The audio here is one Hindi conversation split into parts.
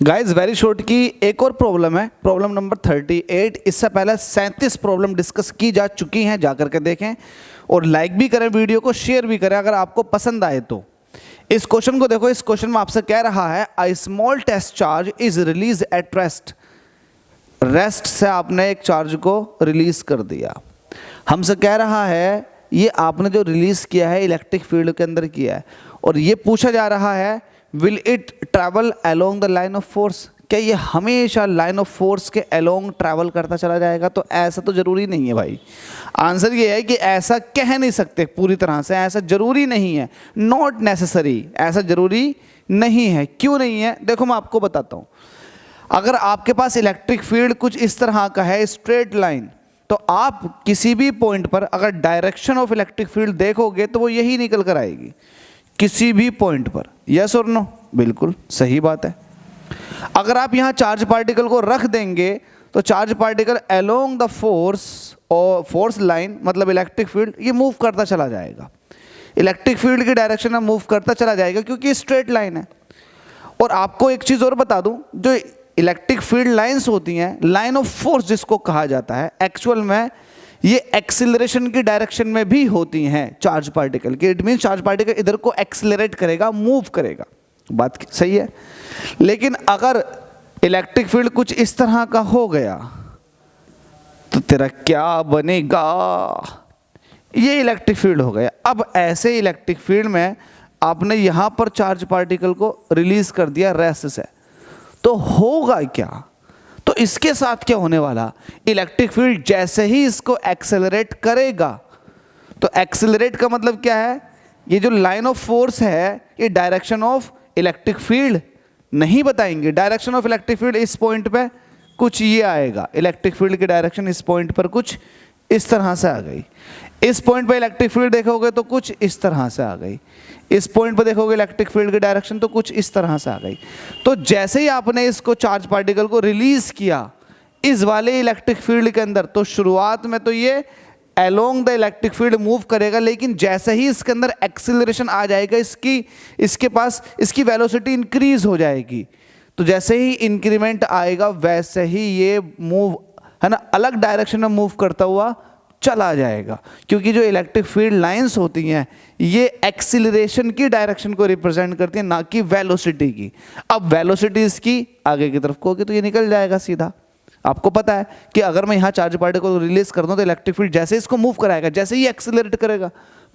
गाइज वेरी शॉर्ट की एक और प्रॉब्लम है, प्रॉब्लम नंबर 38। इससे पहले 37 प्रॉब्लम डिस्कस की जा चुकी हैं, जाकर के देखें और लाइक भी करें, वीडियो को शेयर भी करें अगर आपको पसंद आए तो। इस क्वेश्चन को देखो, इस क्वेश्चन में आपसे कह रहा है a small test charge is release at rest. Rest से आपने एक चार्ज को रिलीज कर दिया। हमसे कह रहा है ये आपने जो रिलीज किया है इलेक्ट्रिक फील्ड के अंदर किया है, और ये पूछा जा रहा है will it travel along the line of force. क्या ये हमेशा लाइन ऑफ फोर्स के अलोंग ट्रैवल करता चला जाएगा? तो ऐसा तो जरूरी नहीं है भाई। आंसर ये है कि ऐसा कह नहीं सकते पूरी तरह से, ऐसा जरूरी नहीं है, नॉट नेसेसरी, ऐसा जरूरी नहीं है। क्यों नहीं है? देखो मैं आपको बताता हूँ। अगर आपके पास इलेक्ट्रिक फील्ड कुछ इस तरह का है, स्ट्रेट लाइन, तो आप किसी भी पॉइंट पर अगर डायरेक्शन ऑफ इलेक्ट्रिक फील्ड देखोगे तो वो यही निकल कर आएगी किसी भी पॉइंट पर। यस और नो? बिल्कुल सही बात है। अगर आप यहाँ चार्ज पार्टिकल को रख देंगे तो charge particle along the force और फोर्स लाइन मतलब इलेक्ट्रिक फील्ड ये मूव करता चला जाएगा, इलेक्ट्रिक फील्ड की डायरेक्शन में मूव करता चला जाएगा क्योंकि स्ट्रेट लाइन है। और आपको एक चीज़ और बता दूं, जो इलेक्ट्रिक फील्ड लाइंस होती हैं, लाइन ऑफ फोर्स जिसको कहा जाता है, एक्चुअल में ये एक्सिलरेशन की डायरेक्शन में भी होती हैं चार्ज पार्टिकल की। इट मीन चार्ज पार्टिकल इधर को एक्सिलरेट करेगा, मूव करेगा। बात सही है। लेकिन अगर इलेक्ट्रिक फील्ड कुछ इस तरह का हो गया तो तेरा क्या बनेगा? ये इलेक्ट्रिक फील्ड हो गया। अब ऐसे इलेक्ट्रिक फील्ड में आपने यहां पर चार्ज पार्टिकल को रिलीज कर दिया रेस्ट से, तो होगा क्या? तो इसके साथ क्या होने वाला? इलेक्ट्रिक फील्ड जैसे ही इसको एक्सेलरेट करेगा, तो एक्सेलरेट का मतलब क्या है? ये जो लाइन ऑफ फोर्स है ये डायरेक्शन ऑफ इलेक्ट्रिक फील्ड नहीं बताएंगे। डायरेक्शन ऑफ इलेक्ट्रिक फील्ड इस पॉइंट पे कुछ ये आएगा, इलेक्ट्रिक फील्ड की डायरेक्शन इस पॉइंट पर कुछ इस तरह से आ गई। इस पॉइंट पे इलेक्ट्रिक फील्ड देखोगे तो कुछ इस तरह से आ गई। इस पॉइंट पर देखोगे इलेक्ट्रिक फील्ड की डायरेक्शन तो कुछ इस तरह से आ गई। तो जैसे ही आपने इसको चार्ज पार्टिकल को रिलीज किया इस वाले इलेक्ट्रिक फील्ड के अंदर, तो शुरुआत में तो ये along the electric field move करेगा, लेकिन जैसे ही इसके अंदर एक्सिलरेशन आ जाएगा, इसके पास इसकी वेलोसिटी इंक्रीज हो जाएगी। तो जैसे ही इंक्रीमेंट आएगा वैसे ही ये मूव है ना अलग डायरेक्शन में मूव करता हुआ चला जाएगा, क्योंकि जो इलेक्ट्रिक फील्ड लाइंस होती हैं ये एक्सिलरेशन की डायरेक्शन को रिप्रेजेंट करती हैं, ना कि वेलोसिटी की। अब वेलोसिटी इसकी आगे की तरफ को होगी तो ये निकल जाएगा सीधा। आपको पता है कि अगर मैं यहाँ चार्ज पार्टिकल को रिलीज कर दूँ तो इलेक्ट्रिक फील्ड जैसे इसको मूव कराएगा, जैसे ही एक्सिलरेट करेगा,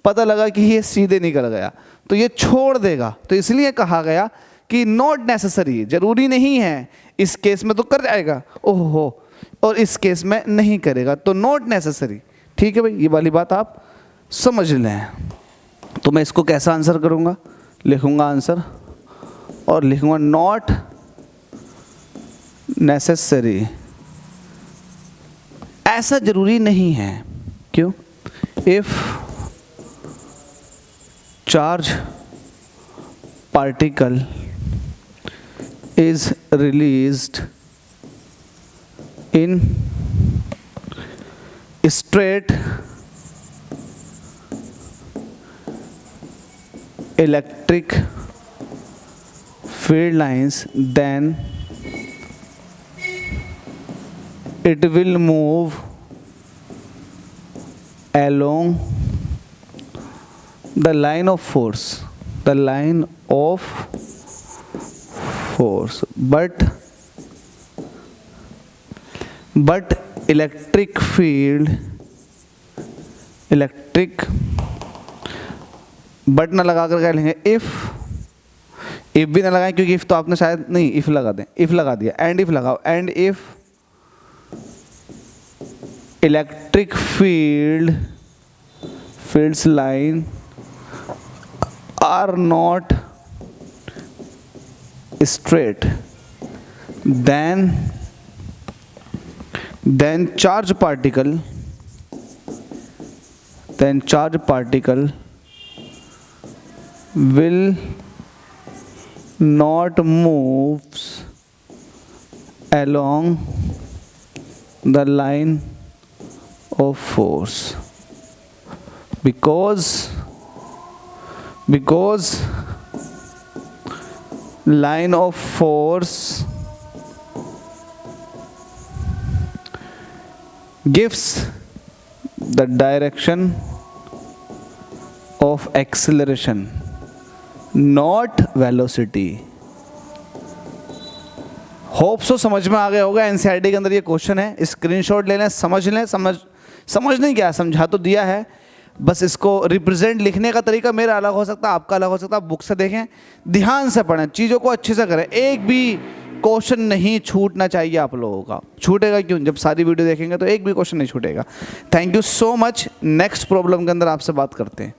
पता लगा कि ये सीधे निकल गया तो ये छोड़ देगा। तो इसलिए कहा गया कि नॉट नेसेसरी, जरूरी नहीं है। इस केस में तो कर जाएगा ओहो, और इस केस में नहीं करेगा, तो नॉट नेसेसरी। ठीक है भाई, ये वाली बात आप समझ लें। तो मैं इसको कैसा आंसर करूँगा? लिखूँगा आंसर और लिखूँगा नॉट नेसेसरी। ऐसा जरूरी नहीं है। क्यों? If charge particle is released in straight electric field lines, then it will move along the line of force, the line of force, but electric field, electric but ना लगा कर क्या लेंगे? इफ भी ना लगाएं, क्योंकि इफ तो आपने शायद नहीं, इफ लगा दें, इफ लगा दिया, एंड इफ लगाओ, and if electric fields line are not straight, then charge particle will not moves along the line of force because line of force gives the direction of acceleration not velocity। Hope so समझ में आ गया होगा। एनसीईआरटी के अंदर ये क्वेश्चन है, स्क्रीनशॉट ले लें, समझ लें। समझ नहीं क्या, समझा तो दिया है, बस इसको रिप्रेजेंट लिखने का तरीका मेरा अलग हो सकता है, आपका अलग हो सकता है। बुक से देखें, ध्यान से पढ़ें, चीज़ों को अच्छे से करें। एक भी क्वेश्चन नहीं छूटना चाहिए आप लोगों का। छूटेगा क्यों? जब सारी वीडियो देखेंगे तो एक भी क्वेश्चन नहीं छूटेगा। Thank you so much. Next problem के अंदर आपसे बात करते हैं।